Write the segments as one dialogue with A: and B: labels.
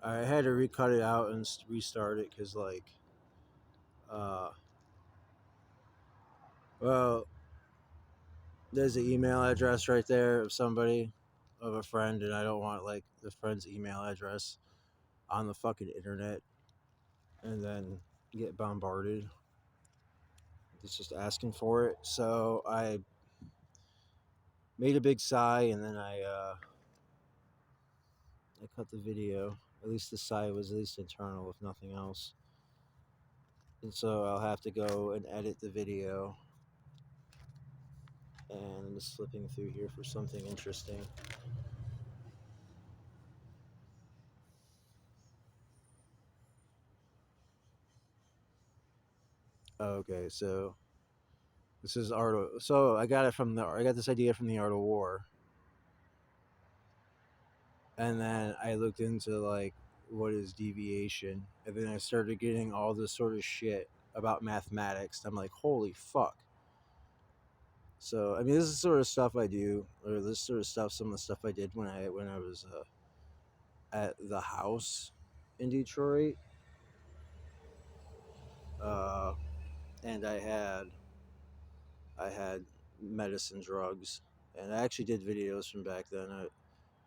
A: I had to recut it out and restart it because, like, uh, well, there's an email address right there of somebody, of a friend, and I don't want like the friend's email address on the fucking internet and then get bombarded. It's just asking for it. So I made a big sigh and then I cut the video. At least the sigh was at least internal, if nothing else. And so I'll have to go and edit the video. And I'm just flipping through here for something interesting. Okay, so this is art. So I got it from the. I got this idea from the Art of War, and then I looked into like what is deviation, and then I started getting all this sort of shit about mathematics. I'm like, holy fuck. So I mean, this is sort of stuff I do, or this sort of stuff. Some of the stuff I did when I was at the house in Detroit, uh, and I had medicine, drugs, and I actually did videos from back then.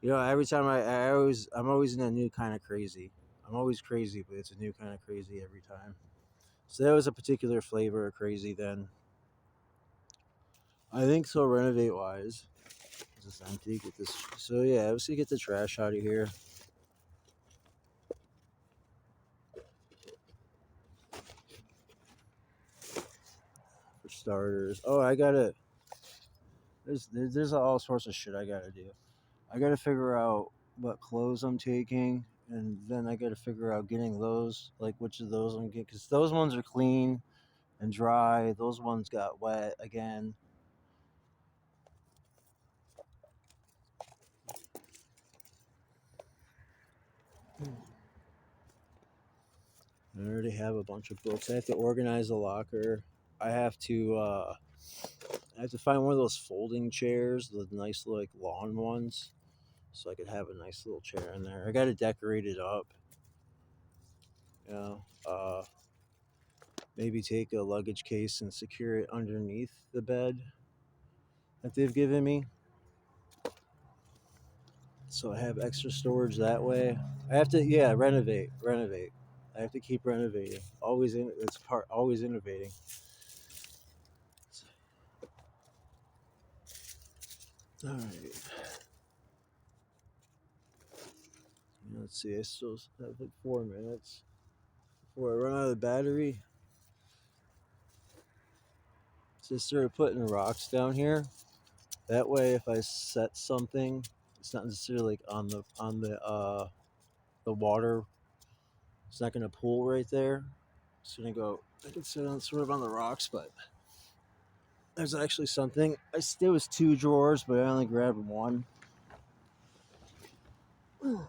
A: Every time I'm always in a new kind of crazy. I'm always crazy, but it's a new kind of crazy every time. So there was a particular flavor of crazy then. I think so. Renovate wise, is this empty? Get this. So yeah, let's see. Get the trash out of here. For starters. Oh, I gotta. There's all sorts of shit I gotta do. I gotta figure out what clothes I'm taking, and then I gotta figure out getting those, like which of those I'm getting, because those ones are clean and dry. Those ones got wet again. I already have a bunch of books. I have to organize the locker. I have to. I have to find one of those folding chairs, the nice like lawn ones, so I could have a nice little chair in there. I got to decorate it up. You know, maybe take a luggage case and secure it underneath the bed that they've given me, so I have extra storage that way. I have to, yeah, renovate. I have to keep renovating. Always in, it's part always innovating. All right. Let's see. I still have like 4 minutes before I run out of the battery. So I started putting rocks down here. That way, if I set something, it's not necessarily like on the water. It's not going to pool right there. It's going to go. I can sit on sort of on the rocks, but there's actually something. There was 2 drawers, but I only grabbed one. Come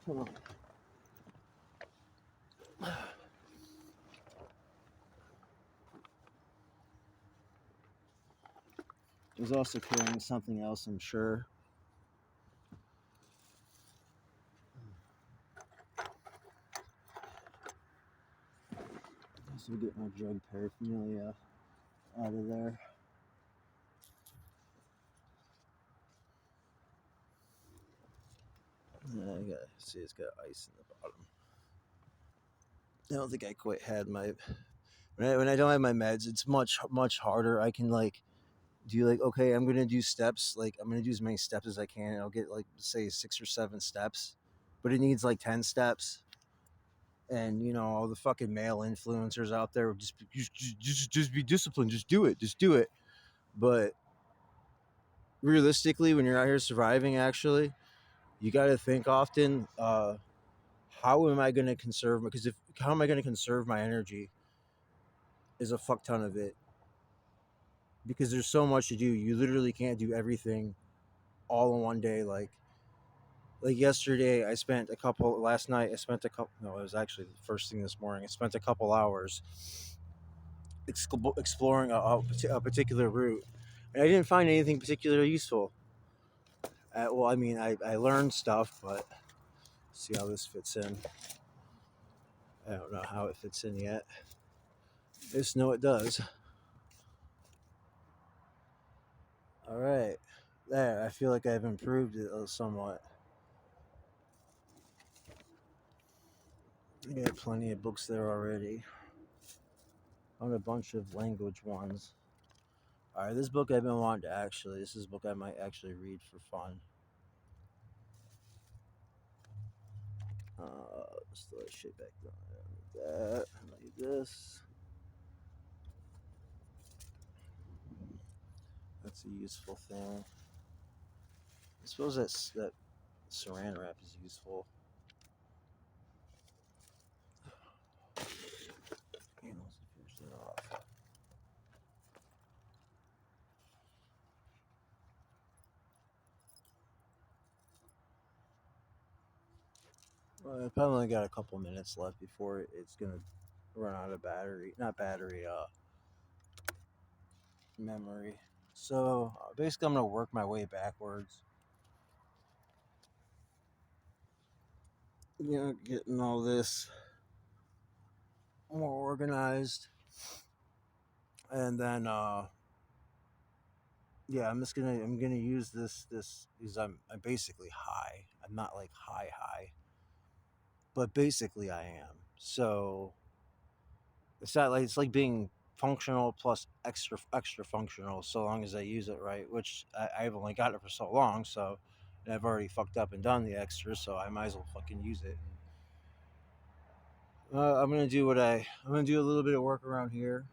A: on. There's also carrying something else, I'm sure. So get my drug paraphernalia out of there. I got see it's got ice in the bottom. I don't think I quite had my when I don't have my meds. It's much harder. I can like do like okay, I'm gonna do steps. Like I'm gonna do as many steps as I can. And I'll get like say 6 or 7 steps, but it needs like 10 steps. And all the fucking male influencers out there just be disciplined. Just do it. But realistically, when you're out here surviving, actually, you got to think often. How am I going to conserve? Because if how am I going to conserve my energy? Is a fuck ton of it because there's so much to do. You literally can't do everything all in one day. Like yesterday, I spent a couple. Last night, I spent a couple. No, it was actually the first thing this morning. I spent a couple hours exploring a particular route, and I didn't find anything particularly useful. Well, I mean, I learned stuff, but See how this fits in. I don't know how it fits in yet. I just know it does. All right. There, I feel like I've improved it somewhat. I got plenty of books there already. On a bunch of language ones. All right, this book I've been wanting to actually. This is a book I might actually read for fun. Let's throw that shit back down. That. Like this. That's a useful thing. I suppose that saran wrap is useful. Okay, let's finish that off. Well, I probably only got a couple minutes left before it's gonna run out of battery. Not battery. Memory. So basically, I'm gonna work my way backwards. You know, getting all this more organized, and then yeah, I'm gonna use this because I'm basically high. I'm not like high, but basically I am. So it's not like it's like being functional plus extra functional so long as I use it right, which I've only got it for so long, so and I've already fucked up and done the extra, so I might as well fucking use it. I'm gonna do a little bit of work around here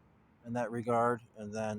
A: in that regard, and then